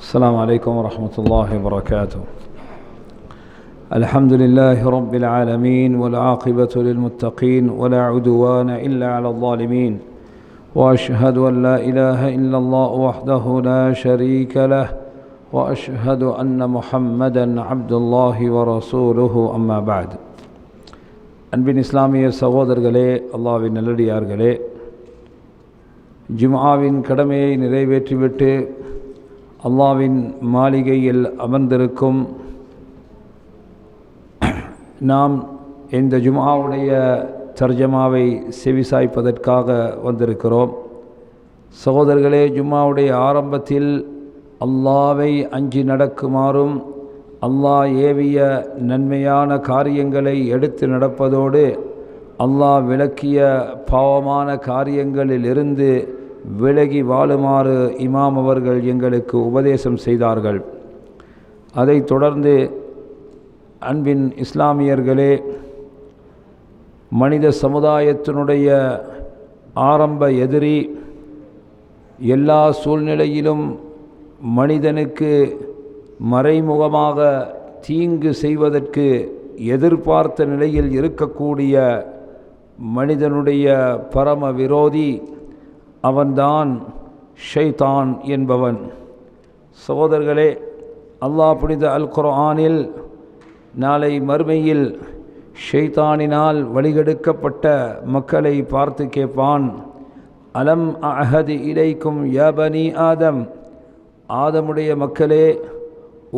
السلام عليكم ورحمة الله وبركاته. الحمد لله رب العالمين والعاقبة للمتقين ولا عدوان إلا على الظالمين، وأشهد أن لا إله إلا الله وحده لا شريك له، وأشهد أن محمدا عبد الله ورسوله. أما بعد. அன்பின் இஸ்லாமிய சகோதரர்களே, அல்லாஹ்வின் நல்லடியார்களே, ஜும்ஆவின் கடமையை நிறைவேற்றிவிட்டு அல்லாஹ்வின் மாளிகையில் அமர்ந்திருக்கும் நாம் இந்த ஜும்ஆவுடைய தர்ஜமாவை செவிசாய்ப்பதற்காக வந்திருக்கிறோம். சகோதரர்களே, ஜும்ஆவுடைய ஆரம்பத்தில் அல்லாஹ்வை அஞ்சி நடக்குமாறும் அல்லாஹ் ஏவிய நன்மையான காரியங்களை எடுத்து நடப்பதோடு அல்லாஹ் விலக்கிய பாவமான காரியங்களிலிருந்து விலகி வாழுமாறு இமாம் அவர்கள் எங்களுக்கு உபதேசம் செய்தார்கள். அதைத் தொடர்ந்து அன்பின் இஸ்லாமியர்களே, மனித சமுதாயத்தினுடைய ஆரம்ப எதிரி, எல்லா சூழ்நிலையிலும் மனிதனுக்கு மறைமுகமாக தீங்கு செய்வதற்கு எதிர்பார்த்த நிலையில் இருக்கக்கூடிய மனிதனுடைய பரம விரோதி அவன்தான் ஷைத்தான் என்பவன். சகோதரர்களே, அல்லாஹ் புனித அல் குர்ஆனில் நாளை மறுமையில் ஷைத்தானினால் வழிகெடுக்கப்பட்ட மக்களை பார்த்து கேட்பான், அலம் அஹதி இலைக்கும் யா பனி ஆதம், ஆதமுடைய மக்களே,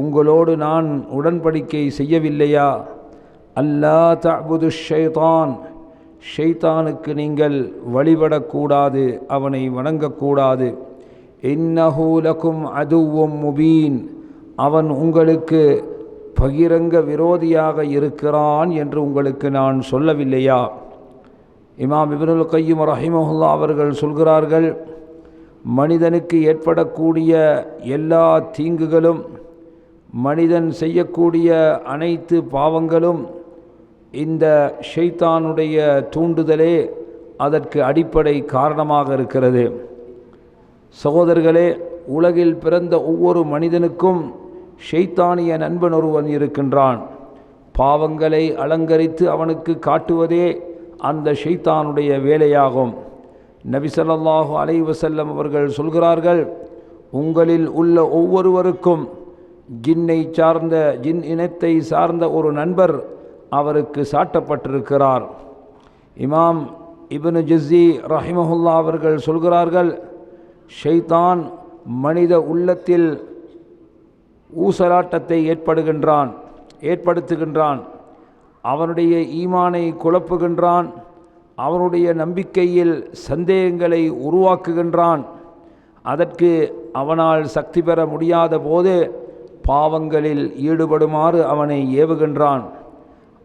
உங்களோடு நான் உடன்படிக்கை செய்யவில்லையா? அல்லா தஅபுது ஷைத்தான், ஷைத்தானுக்கு நீங்கள் வழிபடக்கூடாது, அவனை வணங்கக்கூடாது. இன்னஹு லகும் அதுவும் முபீன், அவன் உங்களுக்கு பகிரங்க விரோதியாக இருக்கிறான் என்று உங்களுக்கு நான் சொல்லவில்லையா? இமாம் இப்னுல் கய்யிம் ரஹிமஹுல்லாஹ் அவர்கள் சொல்கிறார்கள், மனிதனுக்கு ஏற்படக்கூடிய எல்லா தீங்குகளும், மனிதன் செய்யக்கூடிய அனைத்து பாவங்களும் இந்த ஷைத்தானுடைய தூண்டுதலே அதற்கு அடிப்படை காரணமாக இருக்கிறது. சகோதரர்களே, உலகில் பிறந்த ஒவ்வொரு மனிதனுக்கும் ஷைத்தானிய நண்பன் ஒருவன் இருக்கின்றான். பாவங்களை அலங்கரித்து அவனுக்கு காட்டுவதே அந்த ஷைத்தானுடைய வேலையாகும். நபி ஸல்லல்லாஹு அலைஹி வஸல்லம் அவர்கள் சொல்கிறார்கள், உங்களில் உள்ள ஒவ்வொருவருக்கும் ஜின் இனத்தை சார்ந்த ஒரு நண்பர் அவருக்கு சாட்டப்பட்டிருக்கிறார். இமாம் இப்னு ஜஸ்ஸி ரஹிமஹுல்லாஹ் அவர்கள் சொல்கிறார்கள், ஷைத்தான் மனித உள்ளத்தில் ஊசலாட்டத்தை ஏற்படுத்துகின்றான், அவனுடைய ஈமானை குழப்புகின்றான், அவனுடைய நம்பிக்கையில் சந்தேகங்களை உருவாக்குகின்றான். அதற்கு அவனால் சக்தி பெற முடியாத போது பாவங்களில் ஈடுபடுமாறு அவனை ஏவுகின்றான்.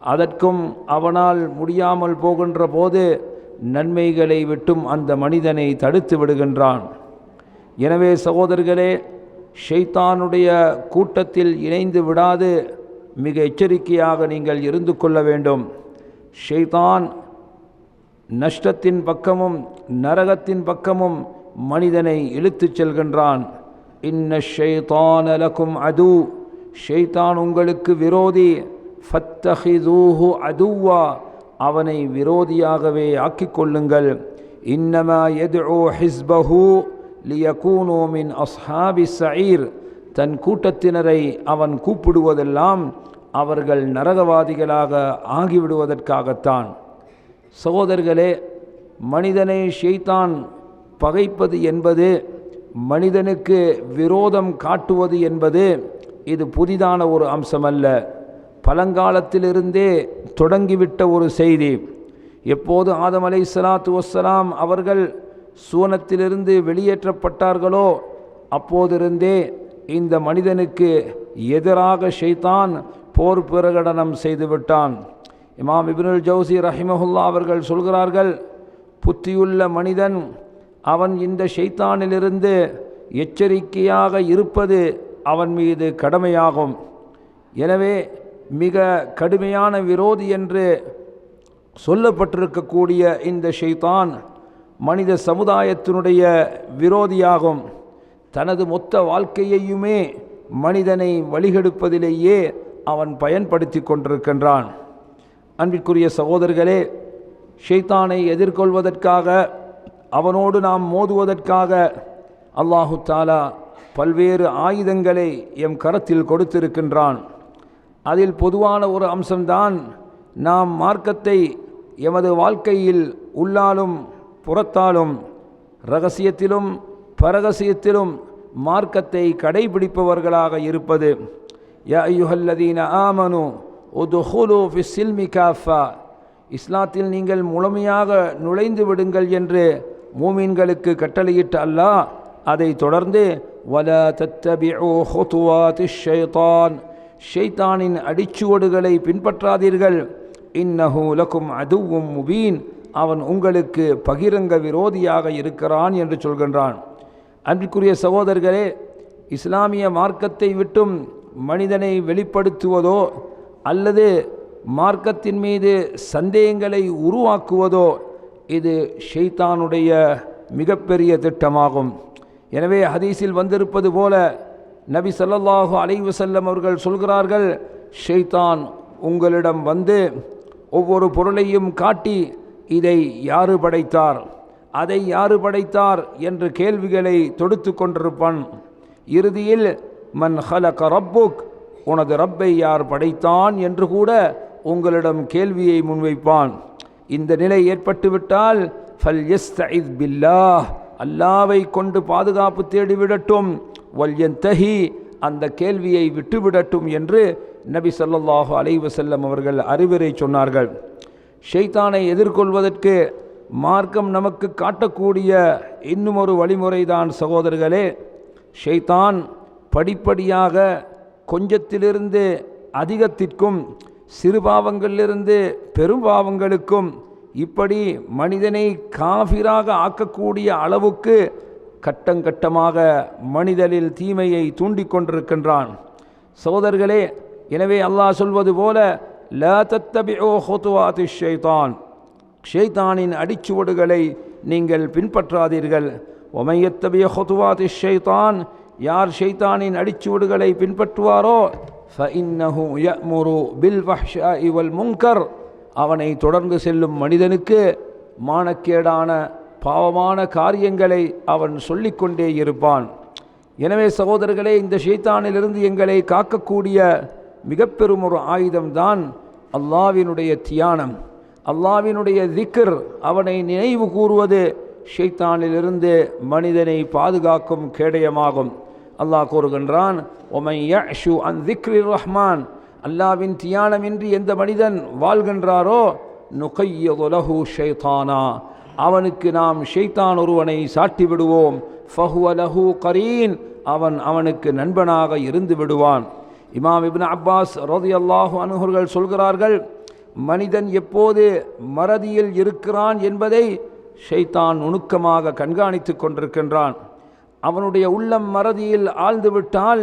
அதற்கும் அவனால் முடியாமல் போகின்ற போது நன்மைகளை விட்டும் அந்த மனிதனை தடுத்து விடுகின்றான். எனவே சகோதரர்களே, ஷைத்தானுடைய கூட்டத்தில் இணைந்து விடாது மிக எச்சரிக்கையாக நீங்கள் இருந்து கொள்ள வேண்டும். ஷைத்தான் நஷ்டத்தின் பக்கமும் நரகத்தின் பக்கமும் மனிதனை இழுத்துச் செல்கின்றான். இன்ன ஷைத்தான லகும் அது, ஷைத்தான் உங்களுக்கு விரோதி, ஃபத்தஹிதூஹு அதுவா, அவனை விரோதியாகவே ஆக்கிக்கொள்ளுங்கள். இன்னமா யதுஉ ஹிஸ்பஹு லியகூனு மின் அஸ்ஹாபி ஸஈர், தன் கூட்டத்தினரை அவன் கூப்பிடுவதெல்லாம் அவர்கள் நரகவாதிகளாக ஆகிவிடுவதற்காகத்தான். சகோதரர்களே, மனிதனை ஷைத்தான் பகைப்பது என்பது, மனிதனுக்கு விரோதம் காட்டுவது என்பது இது புதிதான ஒரு அம்சமல்ல. பழங்காலத்திலிருந்தே தொடங்கிவிட்ட ஒரு செய்தி. எப்போது ஆதம் அலைஹிஸ்ஸலாத்து வஸ்ஸலாம் அவர்கள் சூனத்திலிருந்து வெளியேற்றப்பட்டார்களோ அப்போதிருந்தே இந்த மனிதனுக்கு எதிராக ஷைத்தான் போர் பிரகடனம் செய்துவிட்டான். இமாம் இப்னுல் ஜௌசி ரஹிமஹுல்லாஹ் அவர்கள் சொல்கிறார்கள், புத்தியுள்ள மனிதன் அவன் இந்த ஷைத்தானிலிருந்து எச்சரிக்கையாக இருப்பது அவன் மீது கடமையாகும். எனவே மிக கடுமையான விரோதி என்று சொல்லப்பட்டிருக்கக்கூடிய இந்த ஷைத்தான் மனித சமுதாயத்தினுடைய விரோதியாகும். தனது மொத்த வாழ்க்கையையுமே மனிதனை வழிகெடுப்பதிலேயே அவன் பயன்படுத்தி கொண்டிருக்கின்றான். அன்பிற்குரிய சகோதரர்களே, ஷைத்தானை எதிர்கொள்வதற்காக, அவனோடு நாம் மோதுவதற்காக அல்லாஹு தாலா பல்வேறு ஆயுதங்களை எம் கரத்தில் கொடுத்திருக்கின்றான். அதில் பொதுவான ஒரு அம்சம்தான் நாம் மார்க்கத்தை எமது வாழ்க்கையில் உள்ளாலும் புறத்தாலும் இரகசியத்திலும் பரகசியத்திலும் மார்க்கத்தை கடைபிடிப்பவர்களாக இருப்பது. யா அய்யுஹல்லதீன ஆமனு உதுஹுலு ஃபிஸ்ஸில்மி காஃபா, இஸ்லாத்தில் நீங்கள் முழுமையாக நுழைந்து விடுங்கள் என்று மூமின்களுக்கு கட்டளையிட்ட அல்லாஹ் அதை தொடர்ந்து வலா தத்தபிஉ ஹுதுவாத்திஷ் ஷைத்தான், ஷைத்தானின் அடிச்சுவடுகளை பின்பற்றாதீர்கள். இன்னஹு லக்கும் அதுவும் முபீன், அவன் உங்களுக்கு பகிரங்க விரோதியாக இருக்கிறான் என்று சொல்கின்றான். அன்பிற்குரிய சகோதரர்களே, இஸ்லாமிய மார்க்கத்தை விட்டும் மனிதனை வெளிப்படுத்துவதோ அல்லது மார்க்கத்தின் மீது சந்தேகங்களை உருவாக்குவதோ இது ஷைத்தானுடைய மிகப்பெரிய திட்டமாகும். எனவே ஹதீஸில் வந்திருப்பது போல நபி ஸல்லல்லாஹு அலைஹி வஸல்லம் அவர்கள் சொல்கிறார்கள், ஷைத்தான் உங்களிடம் வந்து ஒவ்வொரு பொருளையும் காட்டி இதை யாரு படைத்தார், அதை யாரு படைத்தார் என்று கேள்விகளை தொடுத்து கொண்டிருப்பான். இறுதியில் மன் ஹலக ரப்புக், உனது ரப்பை யார் படைத்தான் என்று கூட உங்களிடம் கேள்வியை முன்வைப்பான். இந்த நிலை ஏற்பட்டுவிட்டால் ஃபல் யஸ்தஇத் பில்லாஹ், அல்லாவை கொண்டு பாதுகாப்பு தேடிவிடட்டும். வல் யன்தஹி, அந்த கேள்வியை விட்டுவிடட்டும் என்று நபி ஸல்லல்லாஹு அலைஹி வஸல்லம் அவர்கள் அறிவுரை சொன்னார்கள். ஷைத்தானை எதிர்கொள்வதற்கு மார்க்கம் நமக்கு காட்டக்கூடிய இன்னும் ஒரு வழிமுறைதான் சகோதரர்களே, ஷைத்தான் படிப்படியாக கொஞ்சத்திலிருந்து அதிகத்திற்கும் சிறுபாவங்களிலிருந்து பெரும்பாவங்களுக்கும் இப்படி மனிதனை காஃபிராக ஆக்கக்கூடிய அளவுக்கு கட்டங்கட்டமாக மனிதனில் தீமையை தூண்டிக்கொண்டிருக்கின்றான். சகோதரர்களே, எனவே அல்லாஹ் சொல்வது போல லா தத்தபிஉ ஹுதுவாத்திஷ் ஷைத்தான், ஷைத்தானின் அடிச்சுவடுகளை நீங்கள் பின்பற்றாதீர்கள். வமன் யத்தபி ஹுதுவாத்திஷ் ஷைத்தான், யார் ஷைத்தானின் அடிச்சுவடுகளை பின்பற்றுவாரோ ஃபஇன்னஹு யஅமுரு பில் ஃபஹ்ஷாஇ வல் முன்கர், அவனை தொடர்ந்து செல்லும் மனிதனுக்கு மானக்கேடான பாவமான காரியங்களை அவன் சொல்லிக்கொண்டே இருப்பான். எனவே சகோதரர்களே, இந்த ஷைத்தானிலிருந்து எங்களை காக்கக்கூடிய மிக பெரும் ஒரு ஆயுதம்தான் அல்லாஹ்வினுடைய தியானம், அல்லாஹ்வினுடைய திக்ர், அவனை நினைவு கூறுவது ஷைத்தானிலிருந்து மனிதனை பாதுகாக்கும் கேடயமாகும். அல்லாஹ் கூறுகின்றான், ஒமன் யஅஷு அன் திக்ரிர் ரஹ்மான், அல்லாஹ்வின் தியானமின்றி எந்த மனிதன் வாழ்கின்றாரோ நுகையது லஹு ஷைத்தானா, அவனுக்கு நாம் ஷைத்தான் ஒருவனை சாட்டி விடுவோம். ஃபஹுவ லஹு கரீன், அவனுக்கு நண்பனாக இருந்து விடுவான். இமாம் இப்னு அப்பாஸ் ரலியல்லாஹு அன்ஹு அவர்கள் சொல்கிறார்கள், மனிதன் எப்போது மறதியில் இருக்கிறான் என்பதை ஷைத்தான் நுணுக்கமாக கண்காணித்து கொண்டிருக்கின்றான். அவனுடைய உள்ளம் மறதியில் ஆழ்ந்துவிட்டால்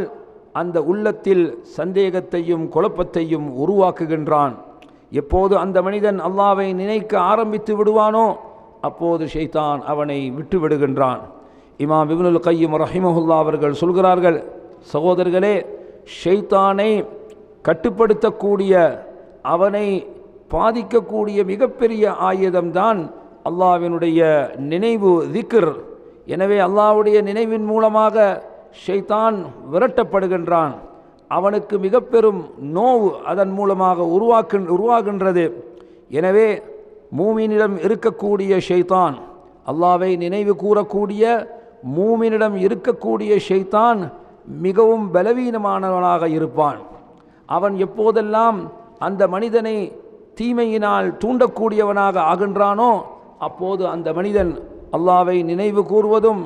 அந்த உள்ளத்தில் சந்தேகத்தையும் குழப்பத்தையும் உருவாக்குகின்றான். எப்போது அந்த மனிதன் அல்லாஹ்வை நினைக்க ஆரம்பித்து விடுவானோ அப்போது ஷைத்தான் அவனை விட்டு விடுகின்றான். இமாம் இப்னுல் கய்யிம் ரஹிமஹுல்லாஹ் அவர்கள் சொல்கிறார்கள், சகோதரர்களே, ஷைத்தானை கட்டுப்படுத்தக்கூடிய, அவனை பாதிக்கக்கூடிய மிகப்பெரிய ஆயுதம்தான் அல்லாஹ்வினுடைய நினைவு திக்ர். எனவே அல்லாஹ்வுடைய நினைவின் மூலமாக ஷைத்தான் விரட்டப்படுகின்றான். அவனுக்கு மிக பெரும் நோவு அதன் மூலமாக உருவாகின்றது. எனவே மூமினிடம் இருக்கக்கூடிய ஷைத்தான், அல்லாஹ்வை நினைவு கூறக்கூடிய மூமினிடம் இருக்கக்கூடிய ஷைத்தான் மிகவும் பலவீனமானவனாக இருப்பான். அவன் எப்போதெல்லாம் அந்த மனிதனை தீமையினால் தூண்டக்கூடியவனாக ஆகின்றானோ அப்போது அந்த மனிதன் அல்லாஹ்வை நினைவு கூறுவதும்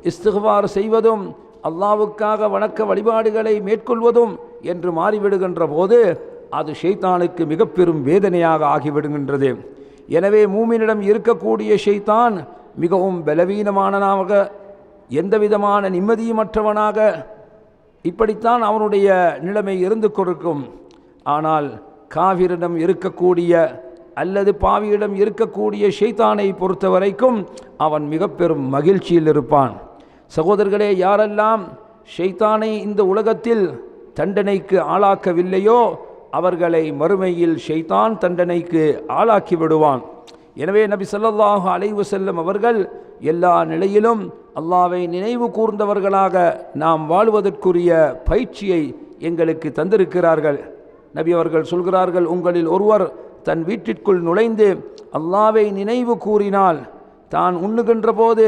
இஸ்திக்பார் செய்வதும் அல்லாஹ்வுக்காக வணக்க வழிபாடுகளை மேற்கொள்வதும் என்று மாறிவிடுகின்ற போது அது ஷைத்தானுக்கு மிக பெரும் வேதனையாக ஆகிவிடுகின்றது. எனவே மூமினிடம் இருக்கக்கூடிய ஷைத்தான் மிகவும் பலவீனமானவனாக, எந்தவிதமான நிம்மதியுமற்றவனாக, இப்படித்தான் அவனுடைய நிலைமை இருந்து கொடுக்கும். ஆனால் காவிரிடம் இருக்கக்கூடிய அல்லது பாவியிடம் இருக்கக்கூடிய ஷைத்தானை பொறுத்த வரைக்கும் அவன் மிக பெரும் மகிழ்ச்சியில் இருப்பான். சகோதரர்களே, யாரெல்லாம் ஷைத்தானை இந்த உலகத்தில் தண்டனைக்கு ஆளாக்கவில்லையோ அவர்களை மறுமையில் ஷைத்தான் தண்டனைக்கு ஆளாக்கி விடுவான். எனவே நபி ஸல்லல்லாஹு அலைஹி வஸல்லம் அவர்கள் எல்லா நிலையிலும் அல்லாஹ்வை நினைவு கூர்ந்தவர்களாக நாம் வாழ்வதற்குரிய பயிற்சியை எங்களுக்கு தந்திருக்கிறார்கள். நபி அவர்கள் சொல்கிறார்கள், உங்களில் ஒருவர் தன் வீட்டிற்குள் நுழைந்து அல்லாஹ்வை நினைவு கூறினால், தான் உண்ணுகின்ற போது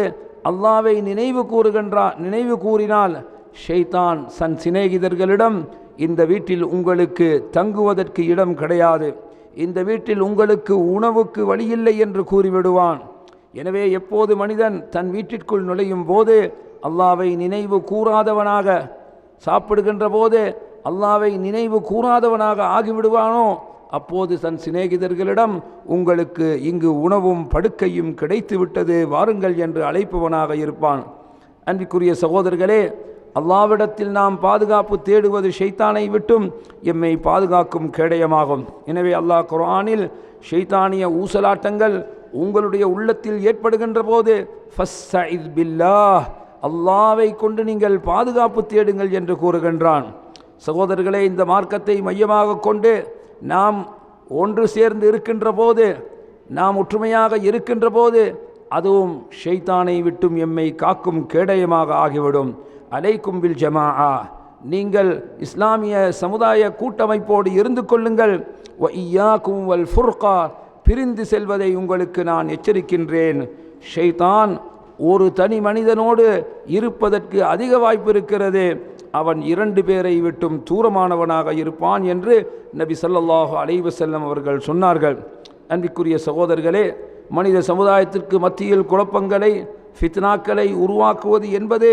அல்லாஹ்வை நினைவு கூறினால் ஷைத்தான் தன் சிநேகிதர்களிடம், இந்த வீட்டில் உங்களுக்கு தங்குவதற்கு இடம் கிடையாது, இந்த வீட்டில் உங்களுக்கு உணவுக்கு வழியில்லை என்று கூறிவிடுவான். எனவே எப்போது மனிதன் தன் வீட்டிற்குள் நுழையும் போது அல்லாஹ்வை நினைவு கூறாதவனாக, சாப்பிடுகின்ற போது அல்லாஹ்வை நினைவு கூறாதவனாக ஆகிவிடுவானோ அப்போது தன் சிநேகிதர்களிடம், உங்களுக்கு இங்கு உணவும் படுக்கையும் கிடைத்து விட்டது, வாருங்கள் என்று அழைப்பவனாக இருப்பான். அன்பிற்குரிய சகோதரர்களே, அல்லாஹ்விடத்தில் நாம் பாதுகாப்பு தேடுவது ஷைத்தானை விட்டும் எம்மை பாதுகாக்கும் கேடயமாகும். எனவே அல்லாஹ் குர்ஆனில் ஷைத்தானிய ஊசலாட்டங்கள் உங்களுடைய உள்ளத்தில் ஏற்படுகின்ற போது ஃபஸ்தஇஸ் பில்லாஹ், அல்லாஹ்வை கொண்டு நீங்கள் பாதுகாப்பு தேடுங்கள் என்று கூறுகின்றான். சகோதரர்களே, இந்த மார்க்கத்தை மையமாக கொண்டு நாம் ஒன்று சேர்ந்து இருக்கின்ற போது, நாம் ஒற்றுமையாக இருக்கின்ற போது அதுவும் ஷைத்தானை விட்டும் எம்மை காக்கும் கேடயமாக ஆகிவிடும். அலைக்கும் பில் ஜமாஆ, நீங்கள் இஸ்லாமிய சமுதாய கூட்டமைப்போடு இருந்து கொள்ளுங்கள். வ இய்யாக்கும் வல் ஃபுர்கா, பிரிந்து செல்வதை உங்களுக்கு நான் எச்சரிக்கின்றேன். ஷைத்தான் ஒரு தனி மனிதனோடு இருப்பதற்கு அதிக வாய்ப்பு இருக்கிறது, அவன் 2 பேரை விட்டும் தூரமானவனாக இருப்பான் என்று நபி ஸல்லல்லாஹு அலைஹி வஸல்லம் அவர்கள் சொன்னார்கள். அன்பிற்குரிய சகோதரர்களே, மனித சமுதாயத்திற்கு மத்தியில் குழப்பங்களை, ஃபித்னாக்களை உருவாக்குவது என்பது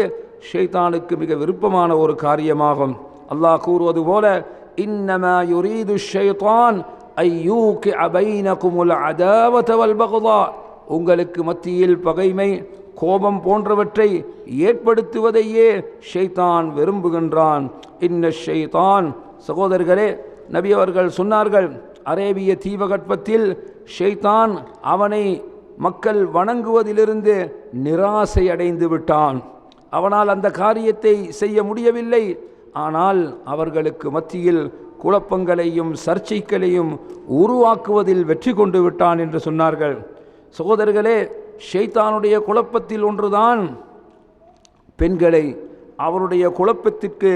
ஷைத்தானுக்கு மிக விருப்பமான ஒரு காரியமாகும். அல்லாஹ் கூறுவது போல, இன்னமா யுரீது ஷைத்தான் ஐயூகிஅ பைனகுமுல் அதாவத வல் பக்தா, உங்களுக்கு மத்தியில் பகைமை, கோபம் போன்றவற்றை ஏற்படுத்துவதையே ஷைத்தான் விரும்புகின்றான். இன்ன ஷைத்தான், சகோதரர்களே, நபி அவர்கள் சொன்னார்கள், அரேபிய தீபகற்பத்தில் ஷைத்தான் அவனை மக்கள் வணங்குவதிலிருந்து நிராசை அடைந்து விட்டான். அவனால் அந்த காரியத்தை செய்ய முடியவில்லை. ஆனால் அவர்களுக்கு மத்தியில் குழப்பங்களையும் சர்ச்சைகளையும் உருவாக்குவதில் வெற்றி கொண்டு விட்டான் என்று சொன்னார்கள். சகோதரர்களே, ஷைத்தானுடைய குழப்பத்தில் ஒன்றுதான் பெண்களை அவருடைய குழப்பத்திற்கு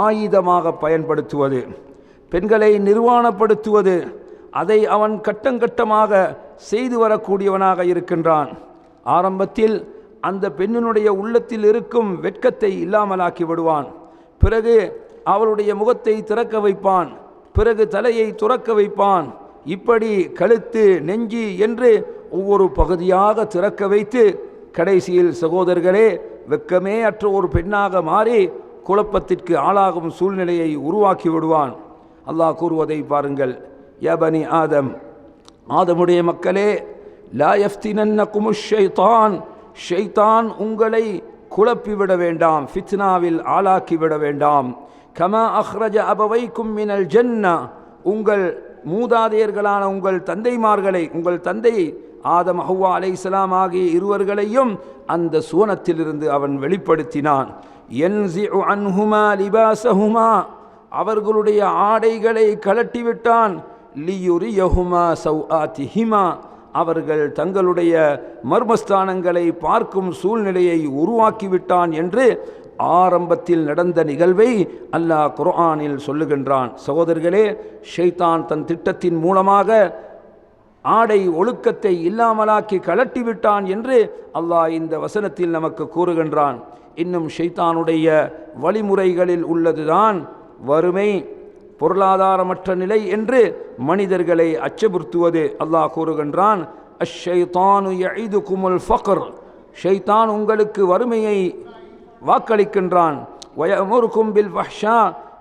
ஆயுதமாக பயன்படுத்துவது, பெண்களை நிர்வாணப்படுத்துவது. அதை அவன் கட்டங்கட்டமாக செய்து வரக்கூடியவனாக இருக்கின்றான். ஆரம்பத்தில் அந்த பெண்ணினுடைய உள்ளத்தில் இருக்கும் வெட்கத்தை இல்லாமலாக்கி விடுவான். பிறகு அவளுடைய முகத்தை திறக்க வைப்பான், பிறகு தலையை துறக்க வைப்பான். இப்படி கழுத்து, நெஞ்சி என்று ஒவ்வொரு பகுதியாக திறக்க வைத்து கடைசியில் சகோதரர்களே வெட்கமே அற்ற ஒரு பெண்ணாக மாறி குழப்பத்திற்கு ஆளாகும் சூழ்நிலையை உருவாக்கி விடுவான். அல்லாஹ் கூறுவதை பாருங்கள், யா பனி ஆதம், ஆதமுடைய மக்களே, லா யஃப்தினன்னகுமுஷ் ஷைத்தான், ஷைத்தான் உங்களை குழப்பிவிட வேண்டாம், ஃபித்னாவில் ஆளாக்கிவிட வேண்டாம். கமா அஹ்ரஜ அபவைக்கும் மினல் ஜன்னா, உங்கள் மூதாதையர்களான உங்கள் தந்தைமார்களை, உங்கள் தந்தை ஆதம் ஹவ்வா அலைஹிஸ்ஸலாம் ஆகிய இருவர்களையும் அந்த சுவனத்திலிருந்து அவன் வெளிப்படுத்தினான். யன்ஸிஉ அன்ஹுமா லிபாஸஹுமா, அவர்களுடைய ஆடைகளை கலட்டிவிட்டான். லியுரியஹுமா சௌஆத்திஹிமா, அவர்கள் தங்களுடைய மர்மஸ்தானங்களை பார்க்கும் சூழ்நிலையை உருவாக்கிவிட்டான் என்று ஆரம்பத்தில் நடந்த நிகழ்வை அல்லாஹ் குர்ஆனில் சொல்லுகின்றான். சகோதரர்களே, ஷைத்தான் தன் திட்டத்தின் மூலமாக ஆடை ஒழுக்கத்தை இல்லாமலாக்கி கலட்டிவிட்டான் என்று அல்லாஹ் இந்த வசனத்தில் நமக்கு கூறுகின்றான். இன்னும் ஷைத்தானுடைய வழிமுறைகளில் உள்ளதுதான் வறுமை, பொருளாதாரமற்ற நிலை என்று மனிதர்களை அச்சமுறுத்துவது. அல்லாஹ் கூறுகின்றான், அஷ்ஷைத்தானு யஇதுகுமுல் ஃபக்ர், ஷைத்தான் உங்களுக்கு வறுமையை வாக்களிக்கின்றான். வயமுருக்கும் பில் ஃபஹ்ஷா,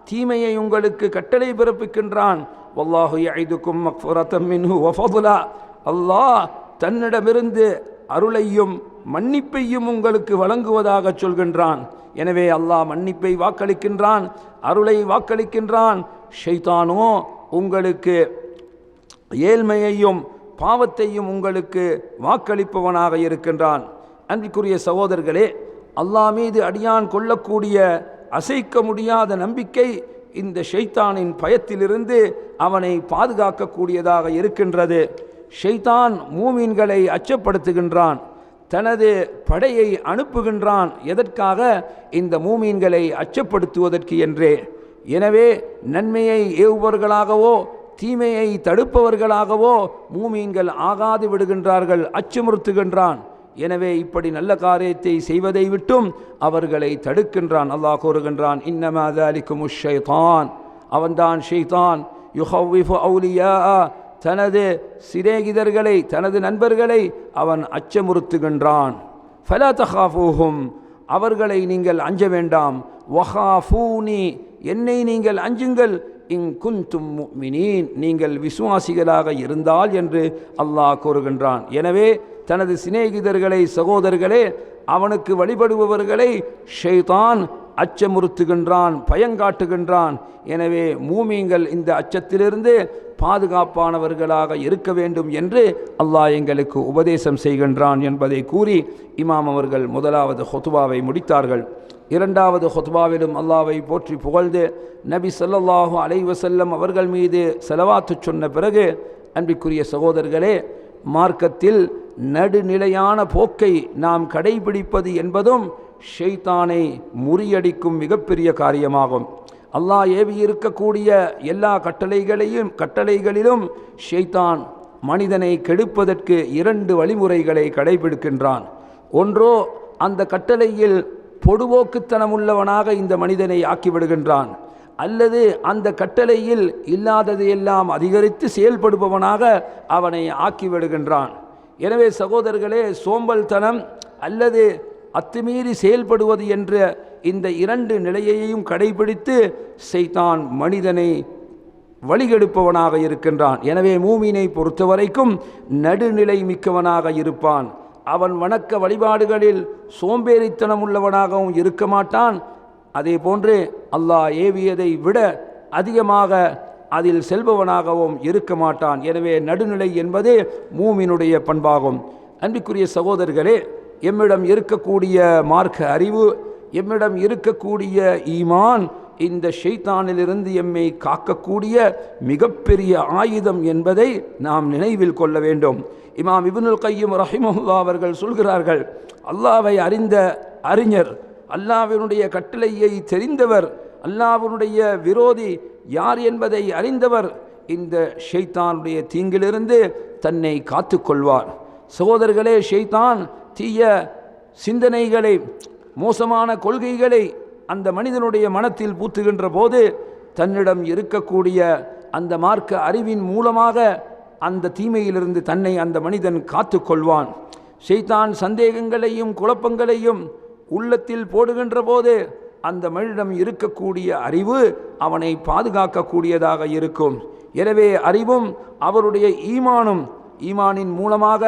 தீமையை உங்களுக்கு கட்டளை பிறப்பிக்கின்றான். வல்லாஹு யஇதுக்கும் மக்ஃபிரத்தம் மின்ஹு வ ஃபضலா, அல்லாஹ் தன்னிடமிருந்து அருளையும் மன்னிப்பையும் உங்களுக்கு வழங்குவதாக சொல்கின்றான். எனவே அல்லாஹ் மன்னிப்பை வாக்களிக்கின்றான், அருளை வாக்களிக்கின்றான். ஷைத்தானோ உங்களுக்கு ஏழ்மையையும் பாவத்தையும் உங்களுக்கு வாக்களிப்பவனாக இருக்கின்றான். அன்பிற்குரிய சகோதரர்களே, அல்லாஹ் மீது அடியான் கொள்ளக்கூடிய அசைக்க முடியாத நம்பிக்கை இந்த ஷைத்தானின் பயத்திலிருந்து அவனை பாதுகாக்கக்கூடியதாக இருக்கின்றது. ஷைத்தான் மூமின்களை அச்சப்படுத்துகின்றான், தனது படையை அனுப்புகின்றான். எதற்காக? இந்த மூமின்களை அச்சப்படுத்துவதற்கு என்றே. எனவே நன்மையை ஏவுபவர்களாகவோ தீமையை தடுப்பவர்களாகவோ மூமீன்கள் ஆகாது விடுகின்றார்கள், அச்சுறுத்துகின்றான். எனவே இப்படி நல்ல காரியத்தை செய்வதை விட்டும் அவர்களை தடுக்கின்றான். அல்லாஹ் கூறுகின்றான், இன்னமா ذالிகுமுஷ் ஷைத்தான், அவன்தான் ஷைத்தான், யுஹவ்விஃபு அவுலியா, தனது சிநேகிதர்களை தனது நண்பர்களை அவன் அச்சமுறுத்துகின்றான். ஃபலா தகாஃபூஹும், அவர்களை நீங்கள் அஞ்ச வேண்டாம். வஹாஃபூனி, என்னை நீங்கள் அஞ்சுங்கள். இன் குன்தும் முஃமினீன், நீங்கள் விசுவாசிகளாக இருந்தால் என்று அல்லாஹ் கூறுகின்றான். எனவே தனது சிநேகிதர்களை சகோதரர்களே அவனுக்கு வழிபடுபவர்களை ஷைத்தான் அச்சமுறுத்துகின்றான், பயங்காட்டுகின்றான். எனவே மூமீன்கள் இந்த அச்சத்திலிருந்து பாதுகாப்பானவர்களாக இருக்க வேண்டும் என்று அல்லாஹ் எங்களுக்கு உபதேசம் செய்கின்றான் என்பதை கூறி இமாம் அவர்கள் முதலாவது ஹுத்பாவை முடித்தார்கள். இரண்டாவது ஹுத்பாவிலும் அல்லாஹ்வை போற்றி புகழ்ந்து நபி ஸல்லல்லாஹு அலைஹி வஸல்லம் அவர்கள் மீது ஸலவாத்து சொன்ன பிறகு, அன்பிற்குரிய சகோதரர்களே, மார்க்கத்தில் நடுநிலையான போக்கை நாம் கடைபிடிப்பது என்பதும் ஷைத்தானை முறியடிக்கும் மிகப்பெரிய காரியமாகும். அல்லாஹ் ஏவி இருக்கக்கூடிய எல்லா கட்டளைகளிலும் ஷைத்தான் மனிதனை கெடுப்பதற்கு 2 வழிமுறைகளை கடைபிடிக்கின்றான். ஒன்றோ அந்த கட்டளையில் பொடுபோக்குத்தனமுள்ளவனாக இந்த மனிதனை ஆக்கிவிடுகின்றான், அல்லது அந்த கட்டளையில் இல்லாததையெல்லாம் அதிகரித்து செயல்படுபவனாக அவனை ஆக்கிவிடுகின்றான். எனவே சகோதரர்களே, சோம்பல்தனம் அல்லது அத்துமீறி செயல்படுவது என்ற இந்த 2 நிலையையும் கடைபிடித்து ஷைத்தான் மனிதனை வழிகெடுப்பவனாக இருக்கின்றான். எனவே மூமினை பொறுத்தவரைக்கும் நடுநிலை மிக்கவனாக இருப்பான். அவன் வணக்க வழிபாடுகளில் சோம்பேறித்தனம் உள்ளவனாகவும் இருக்க மாட்டான். அதே போன்று அல்லாஹ் ஏவியதை விட அதிகமாக அதில் செல்பவனாகவும் இருக்க மாட்டான். எனவே நடுநிலை என்பது மூமினுடைய பண்பாகும். அன்பிற்குரிய சகோதரர்களே, எம்மிடம் இருக்கக்கூடிய மார்க்க அறிவு, எம்மிடம் இருக்கக்கூடிய ஈமான் இந்த ஷைத்தானிலிருந்து எம்மை காக்கக்கூடிய மிகப்பெரிய ஆயுதம் என்பதை நாம் நினைவில் கொள்ள வேண்டும். இமாம் இப்னுல் கையிம் ரஹிமஹுல்லாஹ் அவர்கள் சொல்கிறார்கள், அல்லாஹ்வை அறிந்த அறிஞர், அல்லாஹ்வினுடைய கட்டளையை தெரிந்தவர், அல்லாஹ்வினுடைய விரோதி யார் என்பதை அறிந்தவர் இந்த ஷைத்தானுடைய தீங்கிலிருந்து தன்னை காத்து கொள்வார். சகோதரர்களே, ஷைத்தான் தீய சிந்தனைகளை, மோசமான கொள்கைகளை அந்த மனிதனுடைய மனத்தில் பூத்துகின்ற போது தன்னிடம் இருக்கக்கூடிய அந்த மார்க்க அறிவின் மூலமாக அந்த தீமையிலிருந்து தன்னை அந்த மனிதன் காத்து கொள்வான். ஷைத்தான் சந்தேகங்களையும் குழப்பங்களையும் உள்ளத்தில் போடுகின்ற போது அந்த மனிதனிடம் இருக்கக்கூடிய அறிவு அவனை பாதுகாக்கக்கூடியதாக இருக்கும். எனவே அறிவும் அவருடைய ஈமானின் மூலமாக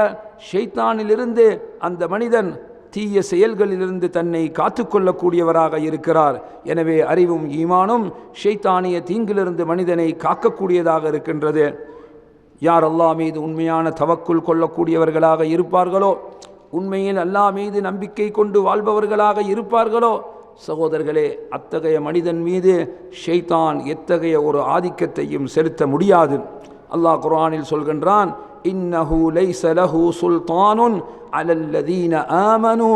ஷைத்தானிலிருந்து அந்த மனிதன் தீய செயல்களிலிருந்து தன்னை காத்து கொள்ளக்கூடியவராக இருக்கிறார். எனவே அறிவும் ஈமானும் ஷைத்தானிய தீங்கிலிருந்து மனிதனை காக்கக்கூடியதாக இருக்கின்றது. யார் அல்லாஹ் மீது உண்மையான தவக்குல் கொள்ளக்கூடியவர்களாக இருப்பார்களோ, உண்மையில் அல்லாஹ் மீது நம்பிக்கை கொண்டு வாழ்பவர்களாக இருப்பார்களோ, சகோதரர்களே, அத்தகைய மனிதன் மீது ஷைத்தான் எத்தகைய ஒரு ஆதிக்கத்தையும் செலுத்த முடியாது. அல்லாஹ் குர்ஆனில் சொல்கின்றான், இன்னஹு லைஸ லஹு சுல்தானுன் அலல்லதீன ஆமனு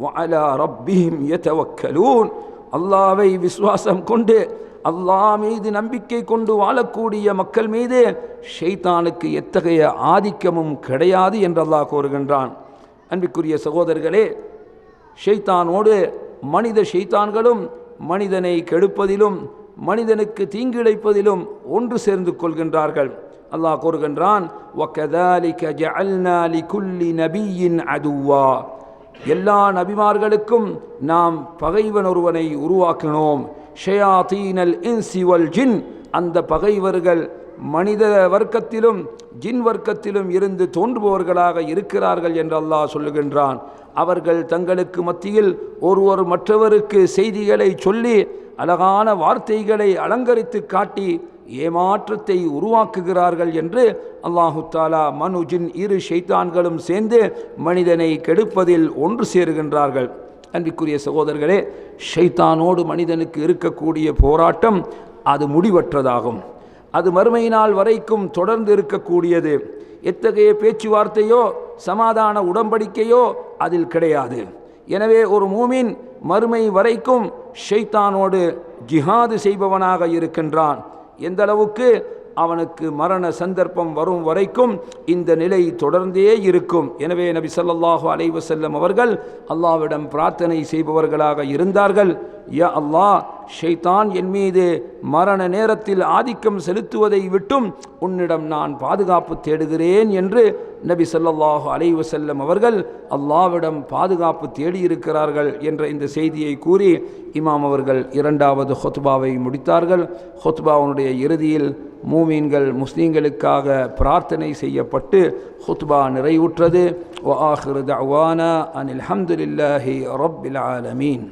வஅலா ரப்பிஹிம் யதவக்கலூன். அல்லாஹ்வை விசுவாசம் கொண்டு அல்லாஹ் மீது நம்பிக்கை கொண்டு வாழக்கூடிய மக்கள் மீது ஷைத்தானுக்கு எத்தகைய ஆதிக்கமும் கிடையாது என்று அல்லாஹ் கூறுகின்றான். அன்பிற்குரிய சகோதரர்களே, ஷைத்தானோடு மனித ஷைத்தான்களும் மனிதனை கெடுப்பதிலும் மனிதனுக்கு தீங்கிழைப்பதிலும் ஒன்று சேர்ந்து கொள்கின்றார்கள். அல்லாஹ் கூறுகின்றான், வகதாலிக ஜஅல்னா லிகுல்லி நபிய்யின் அதுவா. எல்லா நபிமார்களுக்கும் நாம் பகைவன் ஒருவனை உருவாக்கினோம். ஷயாத்தீனல் இன்சி வல் ஜின், அந்த பகைவர்கள் மனித வர்க்கத்திலும் ஜின் வர்க்கத்திலும் இருந்து தோன்றுபவர்களாக இருக்கிறார்கள் என்று அல்லாஹ் சொல்லுகின்றான். அவர்கள் தங்களுக்கு மத்தியில் ஒருவர் மற்றவருக்கு செய்திகளை சொல்லி அழகான வார்த்தைகளை அலங்கரித்து காட்டி ஏமாற்றத்தை உருவாக்குகிறார்கள் என்று அல்லாஹு தாலா மனு ஜின் 2 ஷைத்தான்களும் சேர்ந்து மனிதனை கெடுப்பதில் ஒன்று சேருகின்றார்கள். அன்பிற்குரிய சகோதரர்களே, ஷைத்தானோடு மனிதனுக்கு இருக்கக்கூடிய போராட்டம் அது முடிவற்றதாகும். அது மறுமை நாள் வரைக்கும் தொடர்ந்து இருக்கக்கூடியது. எத்தகைய பேச்சுவார்த்தையோ சமாதான உடன்படிக்கையோ அதில் கிடையாது. எனவே ஒரு மூமின் மறுமை வரைக்கும் ஷைத்தானோடு ஜிஹாது செய்பவனாக இருக்கின்றான். எந்த அளவுக்கு அவனுக்கு மரண சந்தர்ப்பம் வரும் வரைக்கும் இந்த நிலை தொடர்ந்தே இருக்கும். எனவே நபி ஸல்லல்லாஹு அலைஹி வஸல்லம் அவர்கள் அல்லாஹ்விடம் பிரார்த்தனை செய்பவர்களாக இருந்தார்கள். யா அல்லாஹ், ஷைத்தான் என் மீது மரண நேரத்தில் ஆதிக்கம் செலுத்துவதை விட்டும் உன்னிடம் நான் பாதுகாப்பு தேடுகிறேன் என்று நபி ஸல்லல்லாஹு அலைஹி வஸல்லம் அவர்கள் அல்லாஹ்விடம் பாதுகாப்பு தேடியிருக்கிறார்கள் என்ற இந்த செய்தியை கூறி இமாம் அவர்கள் இரண்டாவது ஹுத்பாவை முடித்தார்கள். ஹுத்பாவுடைய இறுதியில் மூமீன்கள் முஸ்லீம்களுக்காக பிரார்த்தனை செய்யப்பட்டு ஹுத்பா நிறைவுற்றது. வ ஆகிரு தஅவானா அனில் ஹம்துலில்லாஹி ரப்பில் ஆலமீன்.